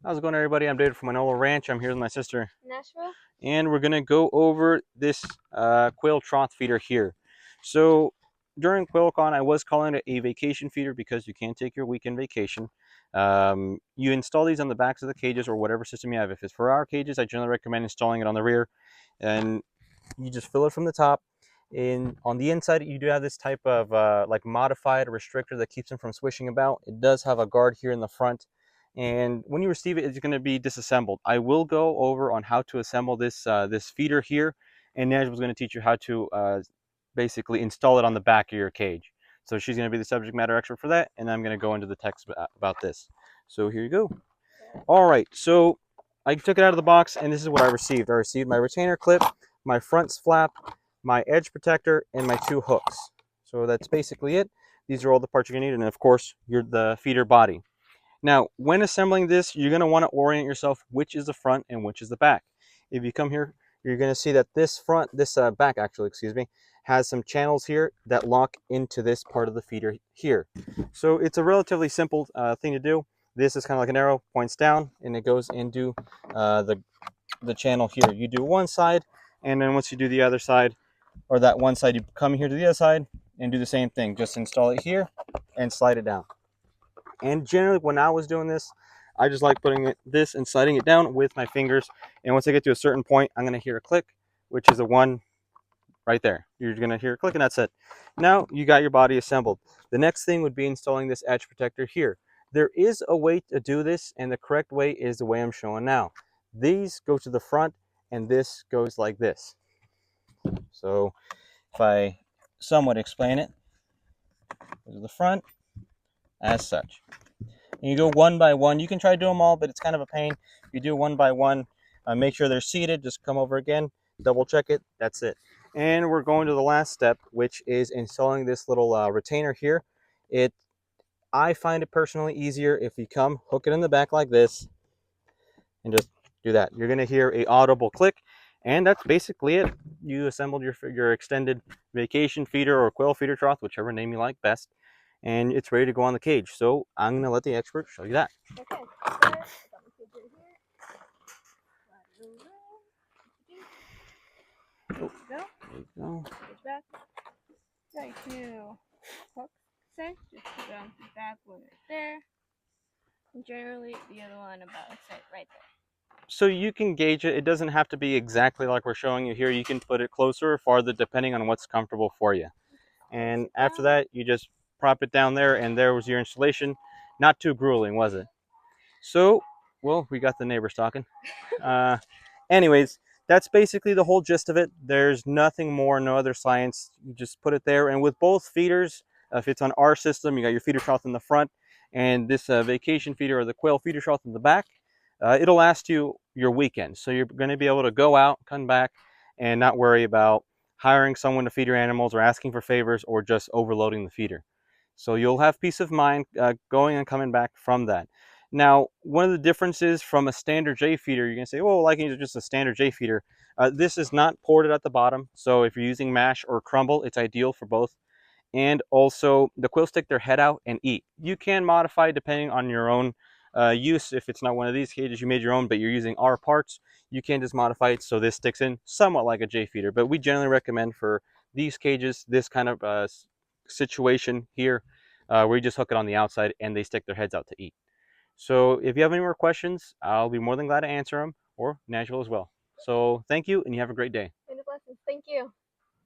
How's it going, everybody? I'm David from Manolo Ranch. I'm here with my sister, Nashville. and we're gonna go over this quail trough feeder here. So during QuailCon, I was calling it a vacation feeder because you can take your weekend vacation. You install these on the backs of the cages or whatever system you have. If it's for our cages, I generally recommend installing it on the rear, and you just fill it from the top. And on the inside, you do have this type of like modified restrictor that keeps them from swishing about. It does have a guard here in the front, and when you receive it, it's going to be disassembled. I will go over on how to assemble this feeder here, and Naj was going to teach you how to basically install it on the back of your cage. So she's going to be the subject matter expert for that, and I'm going to go into the text about this. So here you go. All right, so I took it out of the box, and this is what I received. I received my retainer clip, my front flap, my edge protector, and my 2 hooks. So that's basically it. These are all the parts you're going to need, and of course, the feeder body. Now, when assembling this, you're going to want to orient yourself which is the front and which is the back. If you come here, you're going to see that this back actually, excuse me, has some channels here that lock into this part of the feeder here. So it's a relatively simple thing to do. This is kind of like an arrow, points down, and it goes into the channel here. You do one side, and then once you do the other side, or that one side, you come here to the other side and do the same thing. Just install it here and slide it down. And generally, when I was doing this, I just like putting this and sliding it down with my fingers. And once I get to a certain point, I'm going to hear a click, which is a 1 right there. You're going to hear a click, and that's it. Now you got your body assembled. The next thing would be installing this edge protector here. There is a way to do this, and the correct way is the way I'm showing now. These go to the front, and this goes like this. So if I somewhat explain it, go to the front as such. And you go one by one. You can try to do them all, but it's kind of a pain. If you do one by one, make sure they're seated. Just come over again, double check it. That's it. And we're going to the last step, which is installing this little retainer here. I find it personally easier if you come, hook it in the back like this, and just do that. You're going to hear a audible click, and that's basically it. You assembled your extended vacation feeder or quail feeder trough, whichever name you like best, and it's ready to go on the cage. So I'm going to let the expert show you that. Okay, so I got my cage right here. Slide it over. There you go. Cage back. Got your 2 hooks, say. Just put it on the back one right there. And generally, the other one about, say, right there. So you can gauge it. It doesn't have to be exactly like we're showing you here. You can put it closer or farther depending on what's comfortable for you. And after that, you just prop it down there, and there was your installation. Not too grueling, was it? So, well, we got the neighbors talking. Anyways, that's basically the whole gist of it. There's nothing more, no other science. You just put it there. And with both feeders, if it's on our system, you got your feeder trough in the front and this vacation feeder or the quail feeder trough in the back. It'll last you your weekend. So you're going to be able to go out, come back, and not worry about hiring someone to feed your animals or asking for favors or just overloading the feeder. So you'll have peace of mind going and coming back from that. Now, one of the differences from a standard J feeder, you're going to say, well, like it's just a standard J feeder. This is not ported at the bottom. So if you're using mash or crumble, it's ideal for both. And also, the quails stick their head out and eat. You can modify depending on your own use. If it's not one of these cages, you made your own, but you're using our parts, you can just modify it so this sticks in somewhat like a J feeder. But we generally recommend for these cages, this kind of situation here, where you just hook it on the outside and they stick their heads out to eat. So if you have any more questions, I'll be more than glad to answer them, or Nashville as well. So thank you, and you have a great day. Many blessings. Thank you.